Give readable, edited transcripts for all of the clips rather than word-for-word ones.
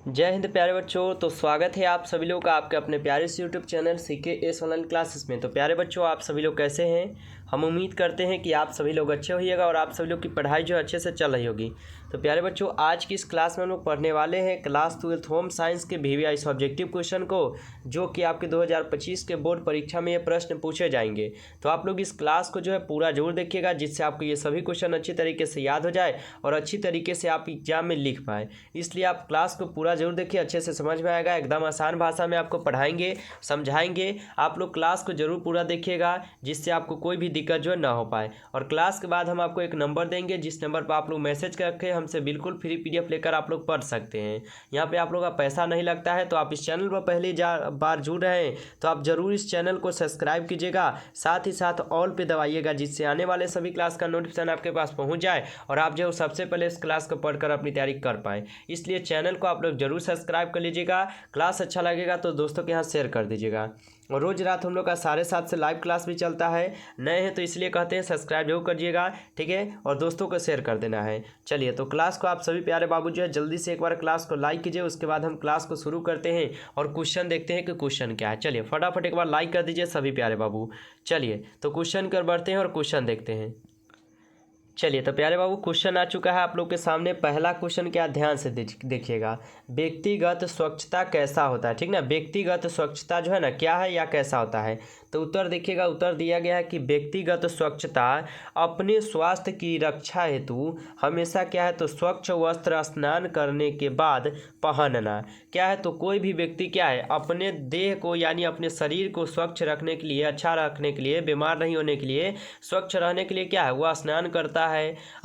जय हिंद प्यारे बच्चों। तो स्वागत है आप सभी लोग का आपके अपने प्यारे से YouTube channel CKS online classes में। तो प्यारे बच्चों, आप सभी लोग कैसे हैं? हम उम्मीद करते हैं कि आप सभी लोग अच्छे होइएगा और आप सभी लोग की पढ़ाई जो अच्छे से चल रही होगी। तो प्यारे बच्चों, आज की इस क्लास में हम लोग पढ़ने वाले हैं क्लास 12 होम साइंस के VVI ऑब्जेक्टिव क्वेश्चन को, जो कि आपके 2025 के बोर्ड परीक्षा में ये प्रश्न पूछे जाएंगे। तो आप लोग इस क्लास को जो है पूरा जरूर देखिएगा, जिससे आपको ये सभी क्वेश्चन अच्छी तरीके से याद हो जाए और अच्छी तरीके से आप एग्जाम में लिख पाए। इसलिए आप क्लास को पूरा जरूर देखिए, अच्छे से समझ में आएगा। एकदम आसान भाषा में आपको पढ़ाएंगे, समझाएंगे। आप लोग क्लास को जरूर पूरा देखिएगा, जिससे आपको कोई भी दिक्कत जो है ना हो पाए। और क्लास के बाद हम आपको एक नंबर देंगे, जिस नंबर पर आप लोग मैसेज करके हमसे बिल्कुल फ्री PDF लेकर आप लोग पढ़ सकते हैं। यहाँ पे आप लोग का पैसा नहीं लगता है। तो आप इस चैनल पर पहली बार जुड़ रहे हैं तो आप जरूर इस चैनल को सब्सक्राइब कीजिएगा, साथ ही साथ ऑल पे दबाइएगा, जिससे आने वाले सभी क्लास का नोटिफिकेशन आपके पास पहुँच जाए और आप जो सबसे पहले इस क्लास को पढ़कर अपनी तैयारी कर पाए। इसलिए चैनल को आप लोग जरूर सब्सक्राइब कर लीजिएगा। क्लास अच्छा लगेगा तो दोस्तों के यहाँ शेयर कर दीजिएगा। और रोज़ रात हम लोग का 7:30 से लाइव क्लास भी चलता है। नए हैं तो इसलिए कहते हैं सब्सक्राइब जरूर करिएगा, ठीक है, और दोस्तों को शेयर कर देना है। चलिए, तो क्लास को आप सभी प्यारे बाबू जो है जल्दी से एक बार क्लास को लाइक कीजिए। उसके बाद हम क्लास को शुरू करते हैं और क्वेश्चन देखते हैं कि क्वेश्चन क्या है। चलिए फटाफट एक बार लाइक कर दीजिए सभी प्यारे बाबू। चलिए तो क्वेश्चन कर बढ़ते हैं और क्वेश्चन देखते हैं। चलिए तो प्यारे बाबू, क्वेश्चन आ चुका है आप लोग के सामने। पहला क्वेश्चन क्या, ध्यान से देखिएगा। व्यक्तिगत स्वच्छता कैसा होता है, ठीक ना। व्यक्तिगत स्वच्छता जो है ना, क्या है या कैसा होता है। तो उत्तर देखिएगा, उत्तर दिया गया है कि व्यक्तिगत स्वच्छता अपने स्वास्थ्य की रक्षा हेतु हमेशा क्या है, तो स्वच्छ वस्त्र स्नान करने के बाद पहनना। क्या है, तो कोई भी व्यक्ति क्या है, अपने देह को यानी अपने शरीर को स्वच्छ रखने के लिए, अच्छा रखने के लिए, बीमार नहीं होने के लिए, स्वच्छ रहने के लिए क्या है, वह स्नान करता है।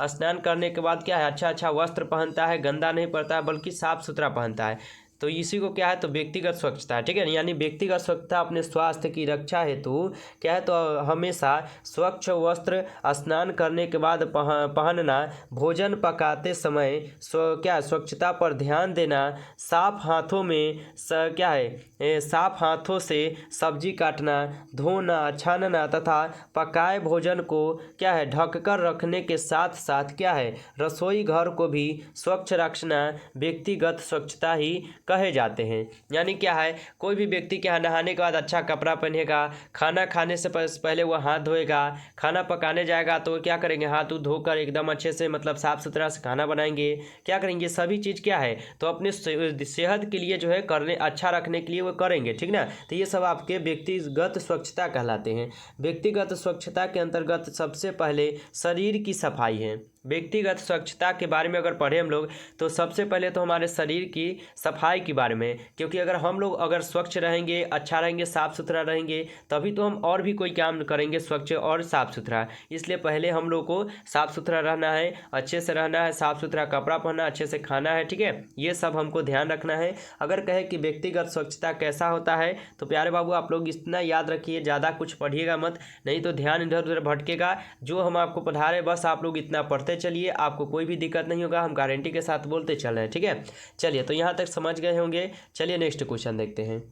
स्नान करने के बाद क्या है, अच्छा वस्त्र पहनता है, गंदा नहीं पड़ता है बल्कि साफ सुथरा पहनता है। तो इसी को क्या है, तो व्यक्तिगत स्वच्छता है, ठीक है। यानी व्यक्तिगत स्वच्छता अपने स्वास्थ्य की रक्षा हेतु क्या है, तो हमेशा स्वच्छ वस्त्र स्नान करने के बाद पहनना, भोजन पकाते समय क्या स्वच्छता पर ध्यान देना, साफ हाथों में क्या है, साफ हाथों से सब्जी काटना, धोना, छानना तथा पकाए भोजन को क्या है, ढककर रखने के साथ साथ क्या है, रसोई घर को भी स्वच्छ रखना व्यक्तिगत स्वच्छता ही कहे जाते हैं। यानी क्या है, कोई भी व्यक्ति क्या है, नहाने के बाद अच्छा कपड़ा पहनेगा, खाना खाने से पहले वह हाथ धोएगा, खाना पकाने जाएगा तो क्या करेंगे, हाथ धोकर एकदम अच्छे से मतलब साफ सुथरा से खाना बनाएंगे। क्या करेंगे, सभी चीज़ क्या है, तो अपने सेहत के लिए जो है करने, अच्छा रखने के लिए वो करेंगे, ठीक ना। तो ये सब आपके व्यक्तिगत स्वच्छता कहलाते हैं। व्यक्तिगत स्वच्छता के अंतर्गत सबसे पहले शरीर की सफाई है। व्यक्तिगत स्वच्छता के बारे में अगर पढ़ें हम लोग तो सबसे पहले तो हमारे शरीर की सफाई के बारे में, क्योंकि अगर हम लोग अगर स्वच्छ रहेंगे, अच्छा रहेंगे, साफ़ सुथरा रहेंगे, तभी तो हम और भी कोई काम करेंगे स्वच्छ और साफ़ सुथरा। इसलिए पहले हम लोग को साफ़ सुथरा रहना है, अच्छे से रहना है, साफ़ सुथरा कपड़ा पहनना, अच्छे से खाना है, ठीक है। ये सब हमको ध्यान रखना है। अगर कहे कि व्यक्तिगत स्वच्छता कैसा होता है, तो प्यारे बाबू आप लोग इतना याद रखिए, ज़्यादा कुछ पढ़िएगा मत, नहीं तो ध्यान इधर उधर भटकेगा। जो हम आपको पढ़ा रहे बस आप लोग इतना पढ़ते चलिए, आपको कोई भी दिक्कत नहीं होगा, हम गारंटी के साथ बोलते चल रहे हैं, ठीक है। चलिए तो यहाँ तक समझ गए होंगे। चलिए नेक्स्ट क्वेश्चन देखते हैं।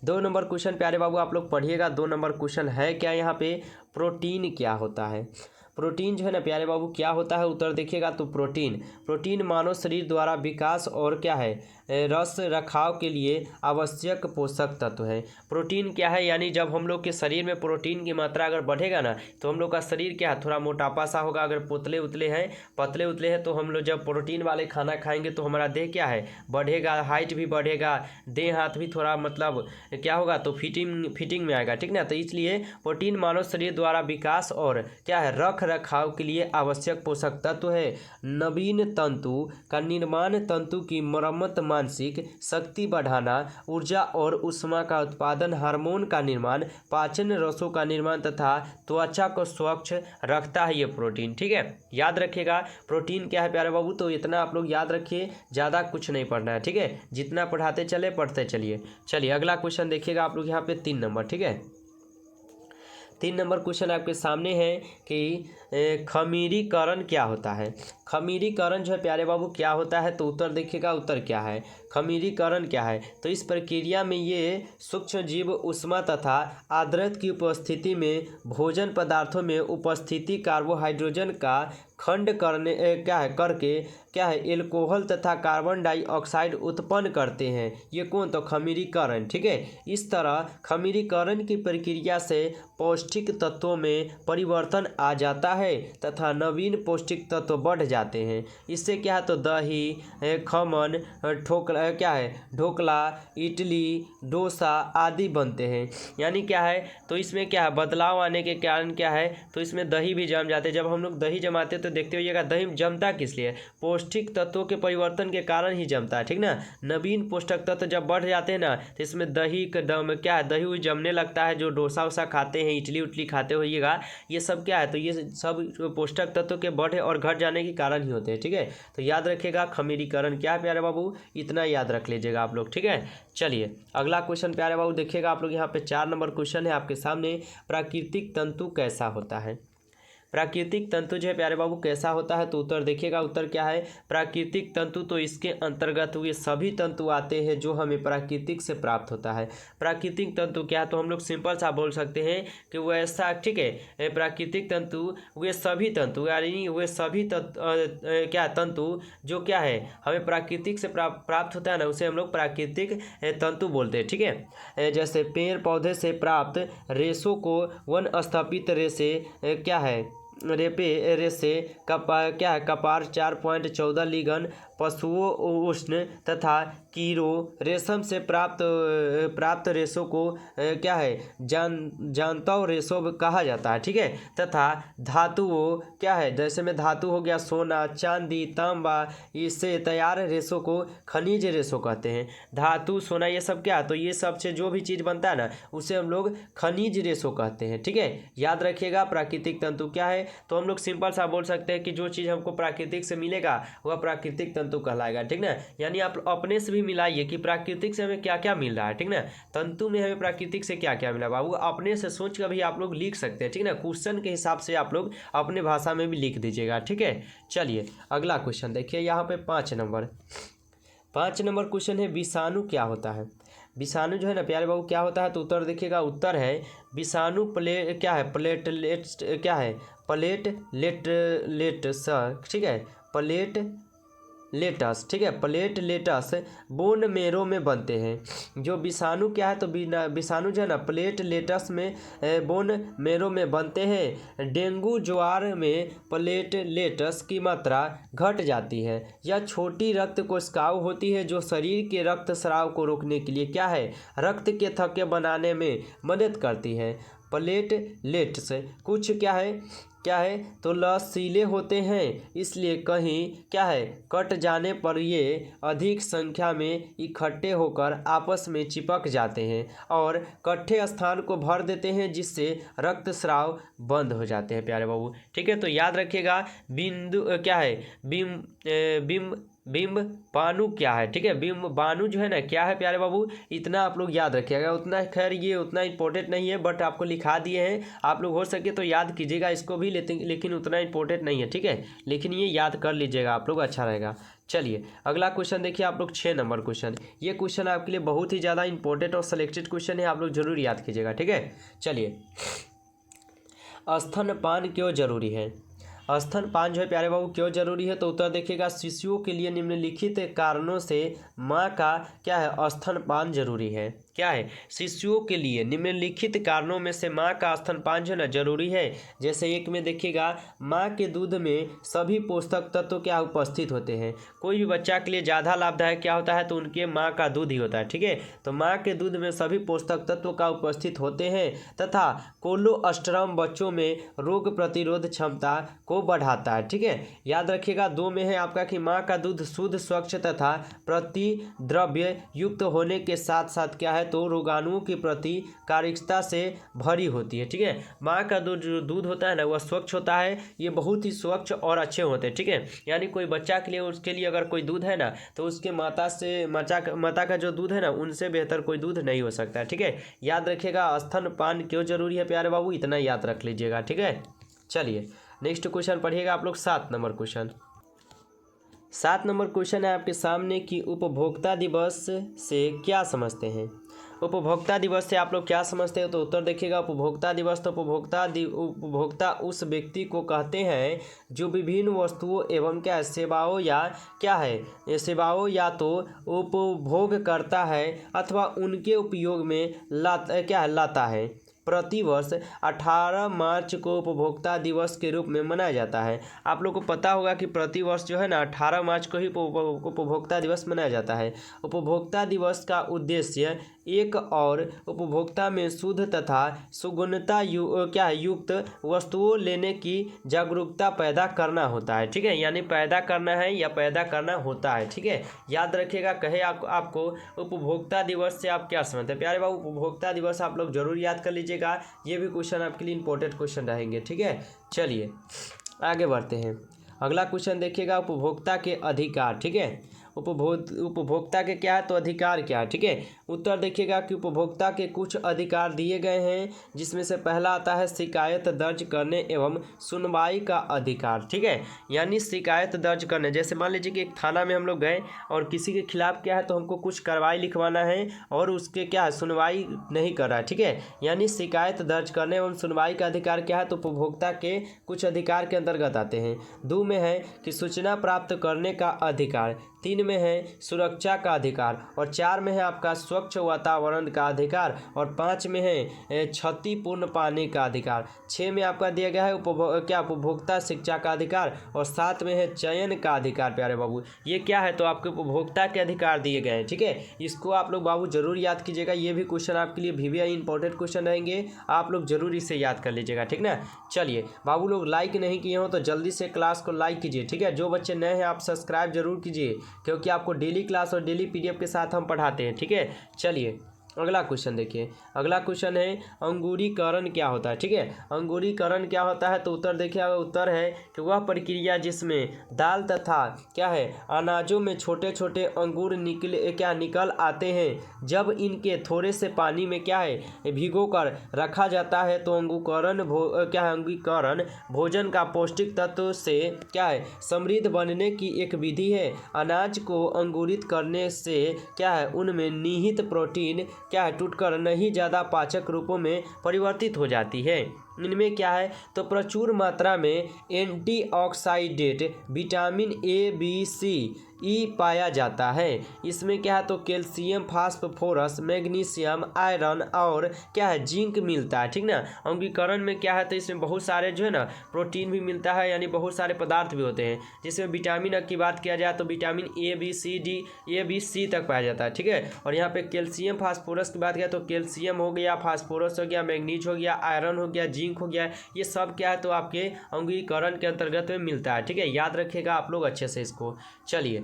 2 नंबर क्वेश्चन प्यारे बाबू आप लोग पढ़िएगा। 2 नंबर क्वेश्चन है क्या, यहाँ पे प्रोटीन क्या होता है। प्रोटीन जो है ना प्यारे बाबू क्या होता है, उत्तर देखिएगा। तो प्रोटीन मानव शरीर द्वारा विकास और क्या है, रस रखाव के लिए आवश्यक पोषक तत्व है। प्रोटीन क्या है, यानी जब हम लोग के शरीर में प्रोटीन की मात्रा अगर बढ़ेगा ना, तो हम लोग का शरीर क्या है, थोड़ा मोटापा सा होगा। अगर पतले उतले हैं तो हम लोग जब प्रोटीन वाले खाना खाएंगे तो हमारा देह क्या है, बढ़ेगा, हाइट भी बढ़ेगा, देह हाथ भी थोड़ा मतलब क्या होगा, तो फिटिंग में आएगा, ठीक ना। तो इसलिए प्रोटीन मानव शरीर द्वारा विकास और क्या है, रख रखाव के लिए आवश्यक पोषक तत्व है। नवीन तंतु का निर्माण, तंतु की मरम्मत, मानसिक शक्ति बढ़ाना, ऊर्जा और ऊष्मा का उत्पादन, हार्मोन का निर्माण, पाचन, रसों का निर्माण तथा त्वचा को स्वच्छ रखता है ये प्रोटीन, ठीक है। याद रखिएगा प्रोटीन क्या है प्यारे बाबू, तो इतना आप लोग याद रखिए, ज़्यादा कुछ नहीं पढ़ना है, ठीक है। जितना पढ़ाते चले पढ़ते चलिए। चलिए अगला क्वेश्चन देखिएगा आप लोग यहाँ पे 3 नंबर, ठीक है। 3 नंबर क्वेश्चन आपके सामने है कि खमीरीकरण क्या होता है। खमीरीकरण जो है प्यारे बाबू क्या होता है, तो उत्तर देखिएगा, उत्तर क्या है, खमीरीकरण क्या है। तो इस प्रक्रिया में ये सूक्ष्म जीव ऊष्मा तथा आर्द्रता की उपस्थिति में भोजन पदार्थों में उपस्थिति कार्बोहाइड्रोजन का खंड करने करके एल्कोहल तथा कार्बन डाइऑक्साइड उत्पन्न करते हैं। ये कौन? तो खमीरीकरण। ठीक है, इस तरह खमीरीकरण की प्रक्रिया से पौष्टिक तत्वों में परिवर्तन आ जाता है तथा नवीन पौष्टिक तत्व बढ़ जाते हैं। इससे क्या है? तो दही, खमन, ढोकला, इडली, डोसा आदि बनते हैं। यानी क्या है? तो इसमें क्या है? बदलाव आने के कारण क्या है? तो इसमें दही भी जम जाते हैं। जब हम लोग दही जमाते हैं तो देखते होइएगा दही जमता किस लिए? पौष्टिक तत्वों के परिवर्तन के कारण ही जमता है। ठीक ना, नवीन पौष्टिक तत्व जब बढ़ जाते हैं ना तो इसमें दही का दम क्या है? दही जमने लगता है। जो डोसा वोसा खाते हैं, इडली उडली खाते होइएगा, ये सब क्या है? तो ये सब पौष्टिक तत्व के बढ़े और घट जाने के कारण ही होते हैं। ठीक है, तो याद रखिएगा खमीरीकरण क्या है प्यारे बाबू, इतना याद रख लीजिएगा आप लोग। ठीक है, चलिए अगला क्वेश्चन प्यारे बाबू देखिएगा आप लोग। यहाँ पे 4 नंबर क्वेश्चन है आपके सामने। प्राकृतिक तंतु कैसा होता है? प्राकृतिक तंतु जो है प्यारे बाबू कैसा होता है? तो उत्तर देखिएगा, उत्तर क्या है? प्राकृतिक तंतु तो इसके अंतर्गत हुए सभी तंतु आते हैं जो हमें प्राकृतिक से प्राप्त होता है। प्राकृतिक तंतु क्या है? तो हम लोग सिंपल सा बोल सकते हैं कि वैसा, ठीक है, प्राकृतिक तंतु वे सभी तंतु, यानी वे सभी तंतु जो क्या है हमें प्राकृतिक से प्राप्त होता है ना, उसे हम लोग प्राकृतिक तंतु बोलते हैं। ठीक है, जैसे पेड़ पौधे से प्राप्त रेशों को वन स्थापित रेशे क्या है? रेसे कपार 4.14 लिगन, पशुओं उष्ण तथा कीड़ों रेशम से प्राप्त रेशों को क्या है? जानताव रेशों कहा जाता है। ठीक है, तथा धातुओं क्या है? जैसे में धातु हो गया सोना, चांदी, तांबा, इससे तैयार रेशों को खनिज रेशों कहते हैं। धातु, सोना, ये सब क्या है? तो ये सब से जो भी चीज़ बनता है ना उसे हम लोग खनिज रेशों कहते हैं। ठीक है, याद रखिएगा प्राकृतिक तंतु क्या है? तो हम लोग सिंपल सा बोल सकते हैं कि जो चीज़ हमको प्राकृतिक से मिलेगा वह प्राकृतिक तंतु कहलाएगा। ठीक ना, यानी आप अपने से भी मिलाइए कि प्राकृतिक से हमें क्या क्या मिल रहा है। ठीक ना, तंतु में हमें प्राकृतिक से क्या क्या मिला बाबू, अपने से सोच कर भी आप लोग लिख सकते हैं। ठीक ना, क्वेश्चन के हिसाब से आप लोग अपने भाषा में भी लिख दीजिएगा। ठीक है, चलिए अगला क्वेश्चन देखिए यहाँ पे 5 नंबर क्वेश्चन है, विषाणु क्या होता है? विषाणु जो है ना प्यारे बाबू क्या होता है? तो उत्तर देखिएगा, उत्तर है विषाणु प्लेटलेट्स। ठीक है, प्लेटलेटस। ठीक है, प्लेटलेटस बोन मेरो में बनते हैं। जो विषाणु क्या है? तो विषाणु जो है ना प्लेटलेटस में बोन मेरो में बनते हैं। डेंगू ज्वार में प्लेटलेटस की मात्रा घट जाती है। यह छोटी रक्त कोशिकाएं होती है जो शरीर के रक्त स्राव को रोकने के लिए क्या है? रक्त के थक्के बनाने में मदद करती है। प्लेटलेट्स कुछ क्या है? तो लचीले होते हैं, इसलिए कहीं क्या है? कट जाने पर ये अधिक संख्या में इकट्ठे होकर आपस में चिपक जाते हैं और कट्ठे स्थान को भर देते हैं, जिससे रक्तस्राव बंद हो जाते हैं प्यारे बाबू। ठीक है, तो याद रखिएगा बिंदु क्या है? बिंब बाणु क्या है? ठीक है, बिंब बाणु जो है ना क्या है प्यारे बाबू, इतना आप लोग याद रखिएगा। उतना खैर ये उतना इम्पोर्टेंट नहीं है, बट आपको लिखा दिए हैं, आप लोग हो सके तो याद कीजिएगा इसको भी, लेकिन उतना इम्पोर्टेंट नहीं है। ठीक है, लेकिन ये याद कर लीजिएगा आप लोग, अच्छा रहेगा। चलिए अगला क्वेश्चन देखिए आप लोग, 6 नंबर क्वेश्चन। ये क्वेश्चन आपके लिए बहुत ही ज़्यादा इंपॉर्टेंट और सिलेक्टेड क्वेश्चन है, आप लोग जरूर याद कीजिएगा। ठीक है, चलिए स्तनपान क्यों जरूरी है? स्तनपान जो है प्यारे बाबू क्यों जरूरी है? तो उत्तर देखिएगा, शिशुओं के लिए निम्नलिखित कारणों से माँ का क्या है? स्तनपान जरूरी है। क्या है? शिशुओं के लिए निम्नलिखित कारणों में से माँ का स्तनपान जो है ना जरूरी है। जैसे एक में देखिएगा, माँ के दूध में सभी पोषक तत्व क्या उपस्थित होते हैं। कोई भी बच्चा के लिए ज़्यादा लाभदायक क्या होता है? तो उनके माँ का दूध ही होता है। ठीक है, तो माँ के दूध में सभी पोषक तत्व का उपस्थित होते हैं तथा कोलोस्ट्रम बच्चों में रोग प्रतिरोध क्षमता को बढ़ाता है। ठीक है, याद रखिएगा 2 में है आपका कि माँ का दूध शुद्ध, स्वच्छ तथा प्रतिद्रव्य युक्त होने के साथ साथ क्या है? तो रोगाणुओं की प्रतिकारकता से भरी होती है। ठीक है, माँ का दूध होता है ना वह स्वच्छ होता है, ये बहुत ही स्वच्छ और अच्छे होते हैं। ठीक है, यानी कोई बच्चा के लिए, उसके लिए अगर कोई दूध है ना तो उसके माता का जो दूध है ना उनसे बेहतर कोई दूध नहीं हो सकता है। ठीक है, याद रखिएगा स्तनपान क्यों जरूरी है प्यारे बाबू, इतना याद रख लीजिएगा। ठीक है, चलिए नेक्स्ट क्वेश्चन पढ़िएगा आप लोग, 7 नंबर क्वेश्चन। 7 नंबर क्वेश्चन है आपके सामने कि उपभोक्ता दिवस से क्या समझते हैं? उपभोक्ता दिवस से आप लोग क्या समझते हो? तो उत्तर देखिएगा, उपभोक्ता दिवस तो उपभोक्ता उस व्यक्ति को कहते हैं जो विभिन्न वस्तुओं एवं क्या है सेवाओं या क्या है ये सेवाओं या तो उपभोग करता है अथवा उनके उपयोग में लाता है। प्रतिवर्ष 18 मार्च को उपभोक्ता दिवस के रूप में मनाया जाता है। आप लोग को पता होगा कि प्रतिवर्ष जो है ना 18 मार्च को ही उपभोक्ता दिवस मनाया जाता है। उपभोक्ता दिवस का उद्देश्य एक और उपभोक्ता में शुद्ध तथा सुगुणता युक्त वस्तुओं लेने की जागरूकता पैदा करना होता है। ठीक है, यानी पैदा करना है या पैदा करना होता है। ठीक है, याद रखिएगा। कहे आपको उपभोक्ता दिवस से आप क्या समझते हैं? प्यारे बाबू, उपभोक्ता दिवस आप लोग जरूर याद कर लीजिएगा, ये भी क्वेश्चन आपके लिए इंपॉर्टेंट क्वेश्चन रहेंगे। ठीक है, चलिए आगे बढ़ते हैं। अगला क्वेश्चन देखिएगा, उपभोक्ता के अधिकार। ठीक है, उपभोक्ता के क्या है तो अधिकार क्या है? ठीक है, उत्तर देखिएगा कि उपभोक्ता के कुछ अधिकार दिए गए हैं, जिसमें से पहला आता है शिकायत दर्ज करने एवं सुनवाई का अधिकार। ठीक है, यानी शिकायत दर्ज करने, जैसे मान लीजिए कि एक थाना में हम लोग गए और किसी के खिलाफ क्या है तो हमको कुछ कार्रवाई लिखवाना है और उसके क्या है सुनवाई नहीं कर रहा है। ठीक है, यानी शिकायत दर्ज करने एवं सुनवाई का अधिकार क्या है तो उपभोक्ता के कुछ अधिकार के अंतर्गत आते हैं। 2 में है कि सूचना प्राप्त करने का अधिकार, 3 में है सुरक्षा का अधिकार और 4 में है आपका स्वच्छ वातावरण का अधिकार और 5 में है क्षतिपूर्ण पानी का अधिकार। 6 में आपका दिया गया है उपभोक्ता शिक्षा का अधिकार और 7 में है चयन का अधिकार। प्यारे बाबू, ये क्या है तो आपके उपभोक्ता के अधिकार दिए गए हैं। ठीक है, इसको आप लोग बाबू जरूर याद कीजिएगा, ये भी क्वेश्चन आपके लिए VVI इंपॉर्टेंट क्वेश्चन रहेंगे, आप लोग जरूर इसे याद कर लीजिएगा। ठीक ना, चलिए बाबू लोग लाइक नहीं किए हो तो जल्दी से क्लास को लाइक कीजिए। ठीक है, जो बच्चे नए हैं आप सब्सक्राइब जरूर कीजिए, क्योंकि आपको डेली क्लास और डेली PDF के साथ हम पढ़ाते हैं। ठीक है, चलिए अगला क्वेश्चन देखिए। अगला क्वेश्चन है अंगूरीकरण क्या होता है? ठीक है, अंगूरीकरण क्या होता है तो उत्तर देखिए, उत्तर है कि वह प्रक्रिया जिसमें दाल तथा क्या है अनाजों में छोटे छोटे अंगूर निकल आते हैं, जब इनके थोड़े से पानी में क्या है भिगोकर रखा जाता है तो अंगूरीकरण भोजन का पौष्टिक तत्व से क्या है समृद्ध बनने की एक विधि है। अनाज को अंगूरित करने से क्या है उनमें निहित प्रोटीन क्या है टूटकर नहीं ज़्यादा पाचक रूपों में परिवर्तित हो जाती है। इनमें क्या है तो प्रचुर मात्रा में antioxidant vitamin A, B, C, E पाया जाता है। इसमें क्या है तो कैल्शियम, फास्फोरस, मैग्नीशियम, आयरन और क्या है जिंक मिलता है। ठीक ना, अंगीकरण में क्या है तो इसमें बहुत सारे जो है ना प्रोटीन भी मिलता है, यानी बहुत सारे पदार्थ भी होते हैं। जिसमें विटामिन की बात किया जाए तो विटामिन A, B, C तक पाया जाता है। ठीक है, और यहाँ पे कैल्शियम फास्फोरस की बात किया तो कैल्शियम हो गया, फास्फोरस हो गया, मैग्नीज हो गया, आयरन हो गया, जिंक हो गया, ये सब क्या है तो आपके अंगीकरण के अंतर्गत में मिलता है। ठीक है, याद रखिएगा आप लोग अच्छे से इसको। चलिए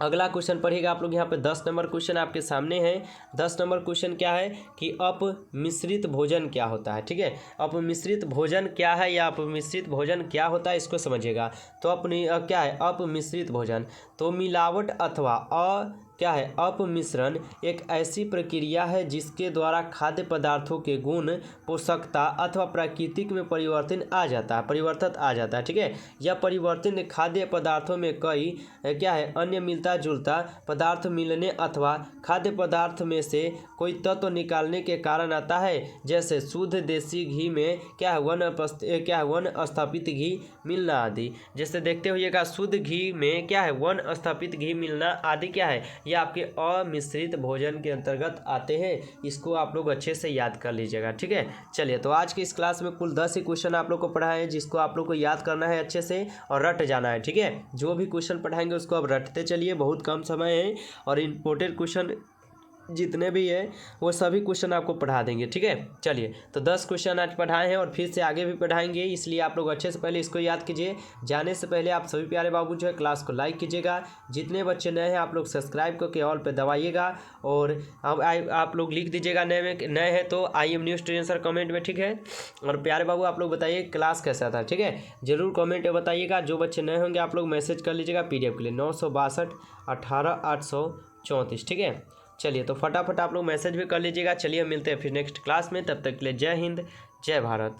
अगला क्वेश्चन पढ़िएगा आप लोग। यहाँ पे 10 नंबर क्वेश्चन आपके सामने है। 10 नंबर क्वेश्चन क्या है कि अपमिश्रित भोजन क्या होता है? ठीक है, अपमिश्रित भोजन क्या है या अपमिश्रित भोजन क्या होता है इसको समझिएगा। तो क्या है अपमिश्रित भोजन तो मिलावट अथवा क्या है अपमिश्रण एक ऐसी प्रक्रिया है जिसके द्वारा खाद्य पदार्थों के गुण, पोषकता अथवा प्राकृतिक में परिवर्तन आ जाता है। ठीक है, यह परिवर्तन खाद्य पदार्थों में कई क्या है अन्य मिलता जुलता पदार्थ मिलने अथवा खाद्य पदार्थ में से कोई तत्व निकालने के कारण आता है, जैसे शुद्ध देसी घी में क्या है वन स्थापित घी मिलना आदि। जैसे देखते होइएगा शुद्ध घी में क्या है वन स्थापित घी मिलना आदि क्या है ये आपके अमिश्रित भोजन के अंतर्गत आते हैं। इसको आप लोग अच्छे से याद कर लीजिएगा। ठीक है, चलिए तो आज की इस क्लास में कुल 10 ही क्वेश्चन आप लोग को पढ़ाए हैं, जिसको आप लोग को याद करना है अच्छे से और रट जाना है। ठीक है, जो भी क्वेश्चन पढ़ाएंगे उसको अब रटते चलिए, बहुत कम समय है और इम्पोर्टेंट क्वेश्चन जितने भी है वो सभी क्वेश्चन आपको पढ़ा देंगे। ठीक है, चलिए तो 10 क्वेश्चन आज पढ़ाए हैं और फिर से आगे भी पढ़ाएंगे, इसलिए आप लोग अच्छे से पहले इसको याद कीजिए। जाने से पहले आप सभी प्यारे बाबू जो है क्लास को लाइक कीजिएगा। जितने बच्चे नए हैं आप लोग सब्सक्राइब करके ऑल पे दबाइएगा और अब आप लोग लिख दीजिएगा नए हैं तो IM new student sir comment में। ठीक है, और प्यारे बाबू आप लोग बताइए क्लास कैसा था। ठीक है, जरूर कमेंट में बताइएगा। जो बच्चे नए होंगे आप लोग मैसेज कर लीजिएगा PDF के लिए 962 18 834। ठीक है, चलिए तो फटाफट आप लोग मैसेज भी कर लीजिएगा। चलिए मिलते हैं फिर नेक्स्ट क्लास में, तब तक के लिए जय हिंद जय भारत।